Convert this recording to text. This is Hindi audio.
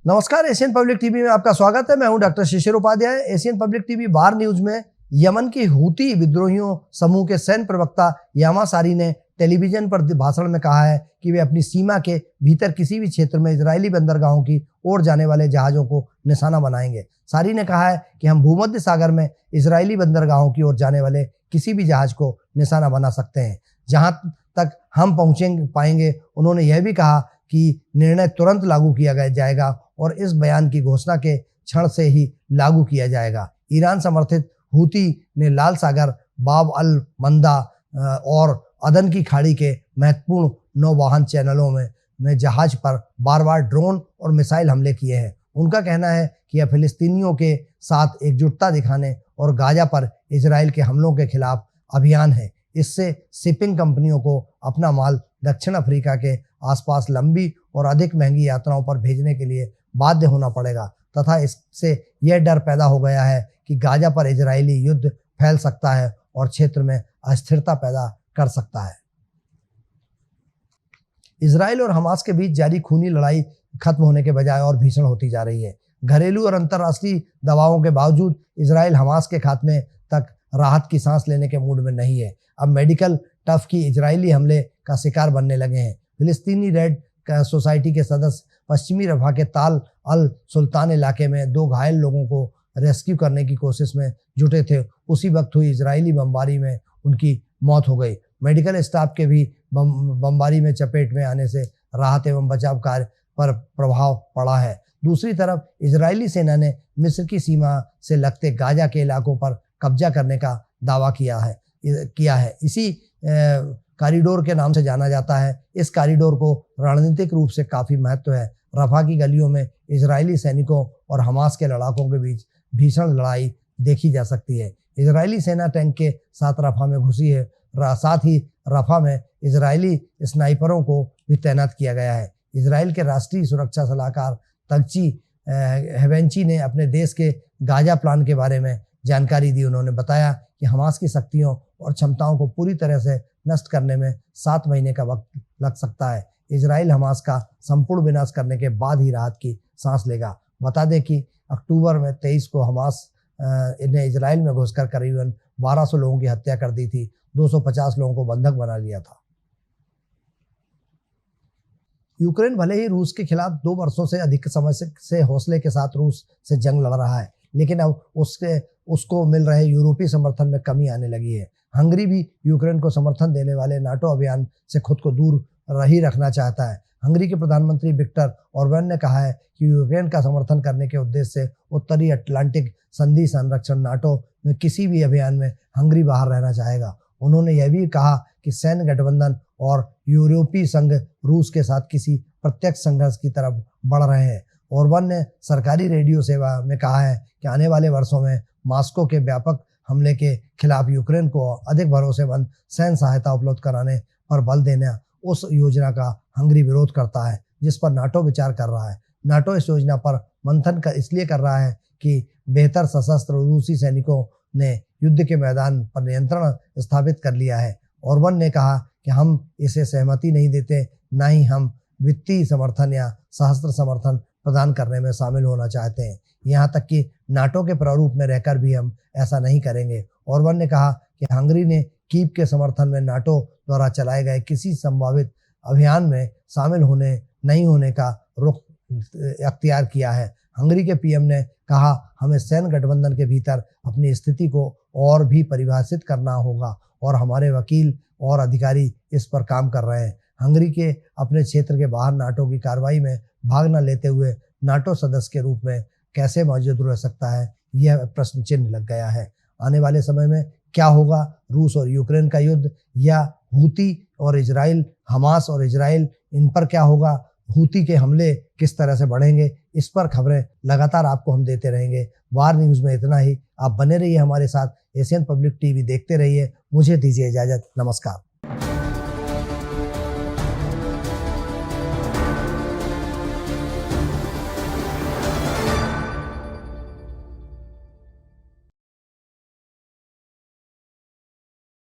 नमस्कार, एशियन पब्लिक टीवी में आपका स्वागत है। मैं हूं डॉक्टर शिशिर उपाध्याय। एशियन पब्लिक टीवी वार न्यूज में यमन की हूती विद्रोहियों समूह के सैन्य प्रवक्ता यामा सारी ने टेलीविजन पर भाषण में कहा है कि वे अपनी सीमा के भीतर किसी भी क्षेत्र में इजरायली बंदरगाहों की ओर जाने वाले जहाजों को निशाना बनाएंगे। सारी ने कहा है कि हम भूमध्य सागर में इजरायली बंदरगाहों की ओर जाने वाले किसी भी जहाज को निशाना बना सकते हैं, जहां तक हम पाएंगे। उन्होंने यह भी कहा कि निर्णय तुरंत लागू किया जाएगा और इस बयान की घोषणा के क्षण से ही लागू किया जाएगा। ईरान समर्थित हूती ने लाल सागर, बाब अल मंदा और अदन की खाड़ी के महत्वपूर्ण नौवहन चैनलों में जहाज पर बार बार ड्रोन और मिसाइल हमले किए हैं। उनका कहना है कि यह फिलिस्तीनियों के साथ एकजुटता दिखाने और गाजा पर इजराइल के हमलों के खिलाफ अभियान है। इससे शिपिंग कंपनियों को अपना माल दक्षिण अफ्रीका के आसपास लंबी और अधिक महंगी यात्राओं पर भेजने के लिए बाध्य होना पड़ेगा तथा इससे यह डर पैदा हो गया है कि गाजा पर इजरायली युद्ध फैल सकता है और क्षेत्र में अस्थिरता पैदा कर सकता है। इजराइल और हमास के बीच जारी खूनी लड़ाई खत्म होने के बजाय और भीषण होती जा रही है। घरेलू और अंतर्राष्ट्रीय दबावों के बावजूद इजराइल हमास के खात्मे तक राहत की सांस लेने के मूड में नहीं है। अब मेडिकल टफ की इजरायली हमले का शिकार बनने लगे हैं। फिलिस्तीनी रेड सोसाइटी के सदस्य पश्चिमी रफा के ताल अल सुल्तान इलाके में 2 घायल लोगों को रेस्क्यू करने की कोशिश में जुटे थे। उसी वक्त हुई इजरायली बमबारी में उनकी मौत हो गई। मेडिकल स्टाफ के भी बमबारी में चपेट में आने से राहत एवं बचाव कार्य पर प्रभाव पड़ा है। दूसरी तरफ इजरायली सेना ने मिस्र की सीमा से लगते गाजा के इलाकों पर कब्जा करने का दावा किया है। इसी कॉरिडोर के नाम से जाना जाता है। इस कॉरिडोर को रणनीतिक रूप से काफी महत्व है। रफा की गलियों में इजरायली सैनिकों और हमास के लड़ाकों के बीच भीषण लड़ाई देखी जा सकती है। इजरायली सेना टैंक के साथ रफा में घुसी है। साथ ही रफा में इजरायली स्नाइपरों को भी तैनात किया गया है। इजराइल के राष्ट्रीय सुरक्षा सलाहकार तगची हेवेंची ने अपने देश के गाजा प्लान के बारे में जानकारी दी। उन्होंने बताया कि हमास की शक्तियों और क्षमताओं को पूरी तरह से नष्ट करने में 7 महीने का वक्त लग सकता है। इजराइल हमास का संपूर्ण विनाश करने के बाद ही राहत की सांस लेगा। बता दें कि अक्टूबर में 23 को हमास ने इजराइल में घुसकर करीबन 1200 लोगों की हत्या कर दी थी। 250 लोगों को बंधक बना लिया था। यूक्रेन भले ही रूस के खिलाफ 2 वर्षों से अधिक समय से हौसले के साथ रूस से जंग लड़ रहा है, लेकिन अब उसको मिल रहे यूरोपीय समर्थन में कमी आने लगी है। हंगरी भी यूक्रेन को समर्थन देने वाले नाटो अभियान से खुद को दूर ही रखना चाहता है। हंगरी के प्रधानमंत्री विक्टर ऑर्बैन ने कहा है कि यूक्रेन का समर्थन करने के उद्देश्य से उत्तरी अटलांटिक संधि संरक्षण नाटो में किसी भी अभियान में हंगरी बाहर रहना चाहेगा। उन्होंने यह भी कहा कि सैन्य गठबंधन और यूरोपीय संघ रूस के साथ किसी प्रत्यक्ष संघर्ष की तरफ बढ़ रहे हैं। ऑर्बन ने सरकारी रेडियो सेवा में कहा है कि आने वाले वर्षों में मॉस्को के व्यापक हमले के खिलाफ यूक्रेन को अधिक भरोसेमंद सैन्य सहायता उपलब्ध कराने पर बल देना उस योजना का हंगरी विरोध करता है जिस पर नाटो विचार कर रहा है। नाटो इस योजना पर मंथन इसलिए कर रहा है कि बेहतर सशस्त्र रूसी सैनिकों ने युद्ध के मैदान पर नियंत्रण स्थापित कर लिया है। ऑर्बन ने कहा कि हम इसे सहमति नहीं देते, न ही हम वित्तीय समर्थन या सशस्त्र समर्थन प्रदान करने में शामिल होना चाहते हैं। यहाँ तक कि नाटो के प्रारूप में रहकर भी हम ऐसा नहीं करेंगे। ऑर्बन ने कहा कि हंगरी ने कीव के समर्थन में नाटो द्वारा चलाए गए किसी संभावित अभियान में शामिल नहीं होने का रुख अख्तियार किया है। हंगरी के पीएम ने कहा, हमें सैन्य गठबंधन के भीतर अपनी स्थिति को और भी परिभाषित करना होगा और हमारे वकील और अधिकारी इस पर काम कर रहे हैं। हंगरी के अपने क्षेत्र के बाहर नाटो की कार्रवाई में भाग न लेते हुए नाटो सदस्य के रूप में कैसे मौजूद रह सकता है, यह प्रश्न चिन्ह लग गया है। आने वाले समय में क्या होगा, रूस और यूक्रेन का युद्ध या हूती और इजराइल, हमास और इजराइल, इन पर क्या होगा, हूती के हमले किस तरह से बढ़ेंगे, इस पर खबरें लगातार आपको हम देते रहेंगे। वार न्यूज़ में इतना ही। आप बने रहिए हमारे साथ। एशियन पब्लिक टीवी देखते रहिए। मुझे दीजिए इजाज़त। नमस्कार।